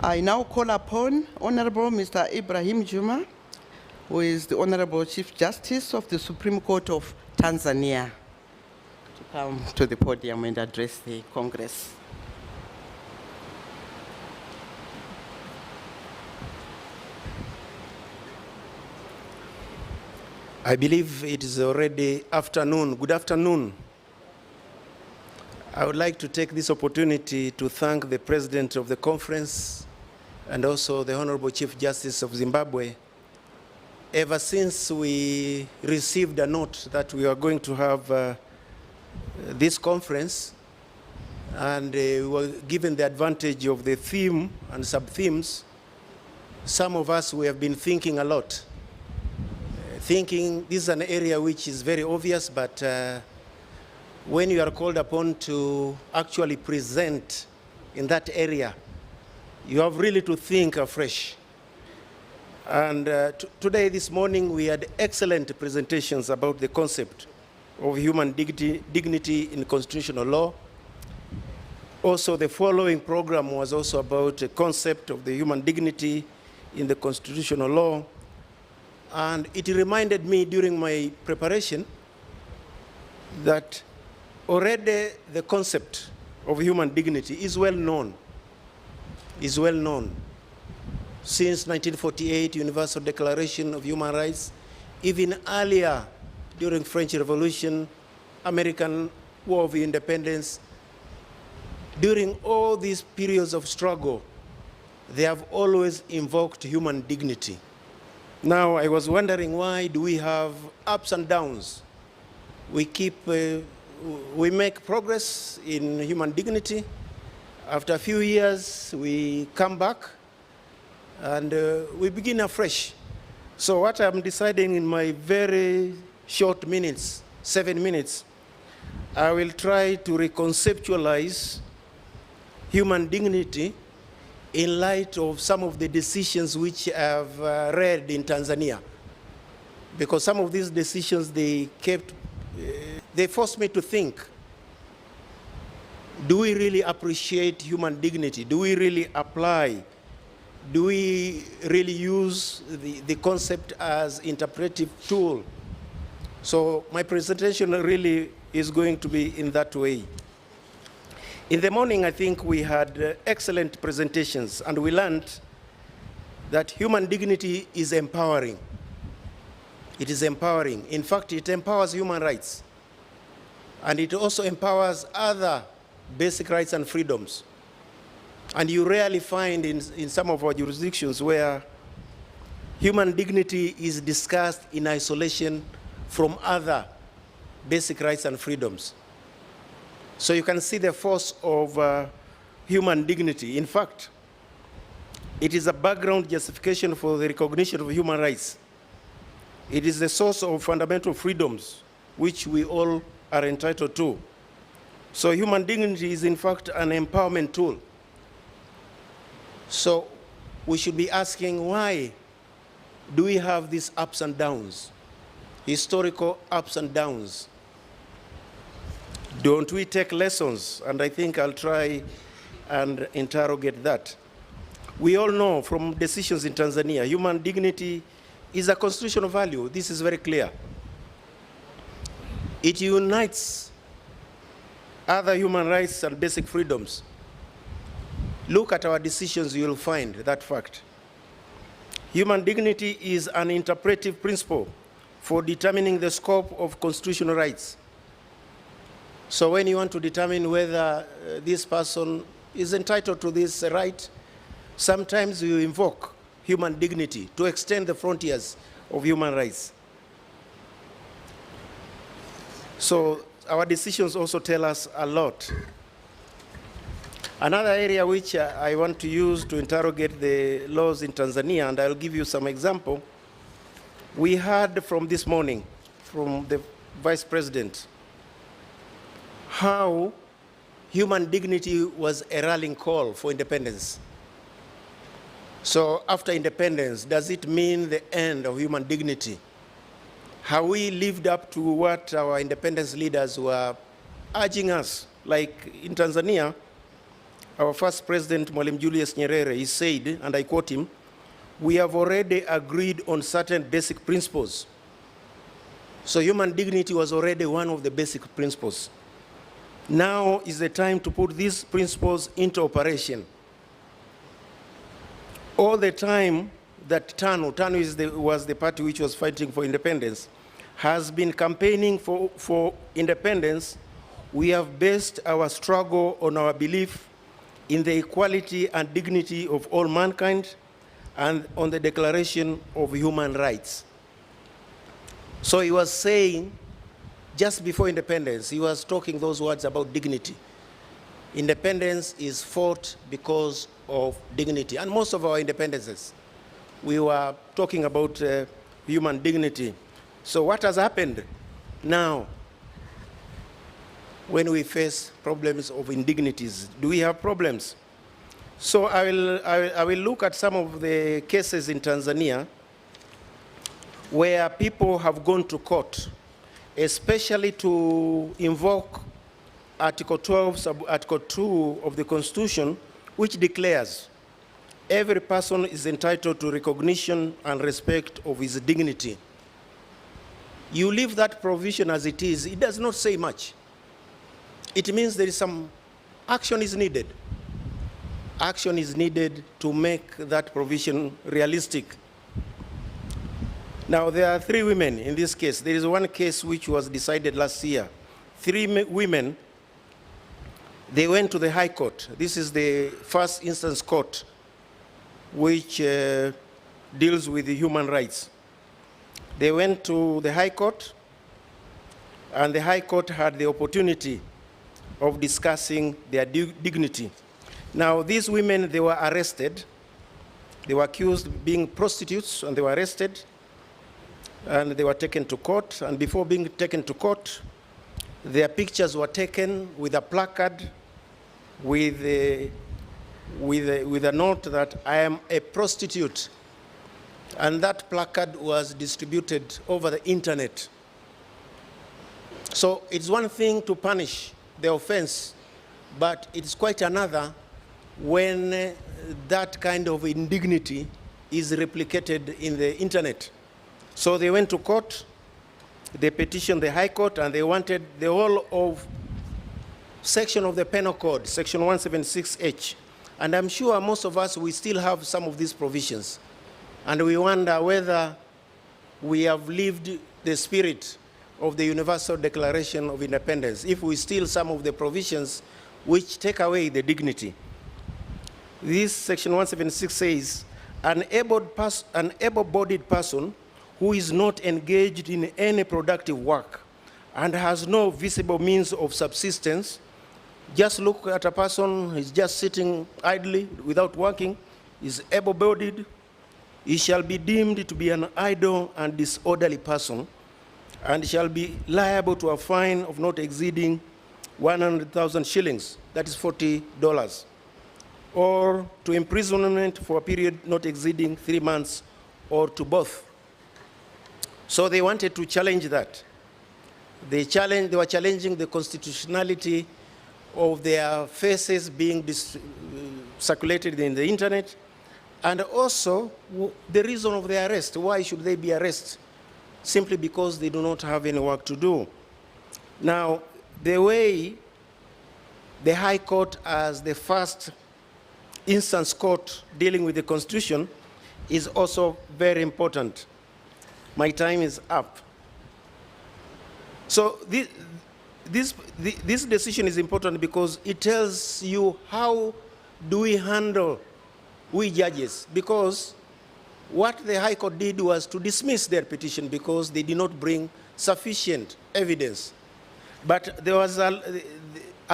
I now call upon Honorable Mr. IBRAHIM JUMA, who is the Honorable Chief Justice of the Supreme Court of Tanzania, to come to the podium and address the Congress. I believe it is already afternoon. Good afternoon. I would like to take this opportunity to thank the President of the conference and also the Honorable Chief Justice of Zimbabwe. Ever since we received a note that we are going to have this conference, and we were given the advantage of the theme and sub-themes, some of us, we have been thinking a lot. Thinking this is an area which is very obvious, but when you are called upon to actually present in that area, you have really to think afresh. And today, this morning, we had excellent presentations about the concept of human dignity in constitutional law. Also, the following program was also about the concept of the human dignity in the constitutional law. And it reminded me during my preparation that already the concept of human dignity is well known. Is well known. Since 1948, Universal Declaration of Human Rights, even earlier during French Revolution, American War of Independence, during all these periods of struggle, they have always invoked human dignity. Now, I was wondering, why do we have ups and downs? We make progress in human dignity. After a few years, we come back and we begin afresh. So what I'm deciding in my very short minutes, 7 minutes, I will try to reconceptualize human dignity in light of some of the decisions which I've read in Tanzania. Because some of these decisions, they forced me to think, do we really appreciate human dignity? Do we really apply? Do we really use the concept as interpretive tool? So my presentation really is going to be in that way. In the morning, I think we had excellent presentations, and we learned that human dignity is empowering. It is empowering. In fact, it empowers human rights, and it also empowers other basic rights and freedoms. And you rarely find in some of our jurisdictions where human dignity is discussed in isolation from other basic rights and freedoms. So you can see the force of human dignity. In fact, it is a background justification for the recognition of human rights. It is the source of fundamental freedoms, which we all are entitled to. So human dignity is, in fact, an empowerment tool. So we should be asking, why do we have these ups and downs, historical ups and downs? Don't we take lessons? And I think I'll try and interrogate that. We all know from decisions in Tanzania, human dignity is a constitutional value. This is very clear. It unites other human rights and basic freedoms. Look at our decisions, you'll find that fact. Human dignity is an interpretive principle for determining the scope of constitutional rights. So when you want to determine whether this person is entitled to this right, sometimes you invoke human dignity to extend the frontiers of human rights. So our decisions also tell us a lot. Another area which I want to use to interrogate the laws in Tanzania, and I'll give you some example. We heard from this morning from the Vice President how human dignity was a rallying call for independence. So after independence, does it mean the end of human dignity? Have we lived up to what our independence leaders were urging us? Like in Tanzania, our first president, Mwalimu Julius Nyerere, he said, and I quote him, "We have already agreed on certain basic principles." So human dignity was already one of the basic principles. Now is the time to put these principles into operation. All the time that TANU was the party which was fighting for independence, has been campaigning for independence, we have based our struggle on our belief in the equality and dignity of all mankind and on the Declaration of Human Rights. So he was saying, just before independence, he was talking those words about dignity. Independence is fought because of dignity. And most of our independences, we were talking about human dignity. So what has happened now when we face problems of indignities? Do we have problems? So I will look at some of the cases in Tanzania where people have gone to court, especially to invoke Article 12, Article 2 of the Constitution, which declares every person is entitled to recognition and respect of his dignity. You leave that provision as it is, it does not say much. It means there is some action is needed. Action is needed to make that provision realistic. Now, there are 3 women in this case. There is one case which was decided last year. 3 women, they went to the High Court. This is the first instance court which deals with the human rights. They went to the High Court, and the High Court had the opportunity of discussing their dignity. Now, these women, they were arrested. They were accused of being prostitutes, and they were arrested, and they were taken to court. And before being taken to court, their pictures were taken with a placard with a note that I am a prostitute. And that placard was distributed over the internet. So it's one thing to punish the offense, but it's quite another when that kind of indignity is replicated in the internet. So they went to court, they petitioned the High Court, and they wanted the whole of section of the Penal Code, section 176H. And I'm sure most of us, we still have some of these provisions. And we wonder whether we have lived the spirit of the Universal Declaration of Independence, if we steal some of the provisions which take away the dignity. This section 176 says, an able-bodied person who is not engaged in any productive work and has no visible means of subsistence. Just look at a person who is just sitting idly without working, is able-bodied. He shall be deemed to be an idle and disorderly person, and shall be liable to a fine of not exceeding 100,000 shillings, that is $40, or to imprisonment for a period not exceeding 3 months, or to both. So they wanted to challenge that. They were challenging the constitutionality of their faces being circulated in the internet, and also the reason of their arrest. Why should they be arrested? Simply because they do not have any work to do. Now, the way the High Court, as the first instance court dealing with the Constitution, is also very important. My time is up. So this decision is important because it tells you how do we handle, we judges, because what the High Court did was to dismiss their petition because they did not bring sufficient evidence. But there was a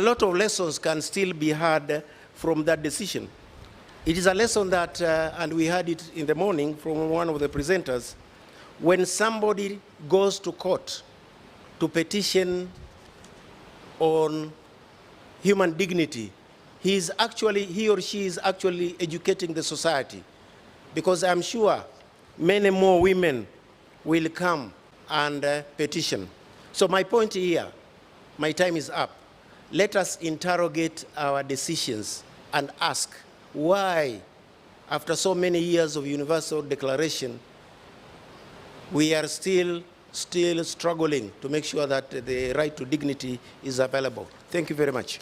lot of lessons can still be had from that decision. It is a lesson that, and we had it in the morning from one of the presenters, when somebody goes to court to petition on human dignity, he or she is actually educating the society, because I'm sure many more women will come and petition. So my point here, my time is up. Let us interrogate our decisions and ask why, after so many years of universal declaration, we are still struggling to make sure that the right to dignity is available. Thank you very much.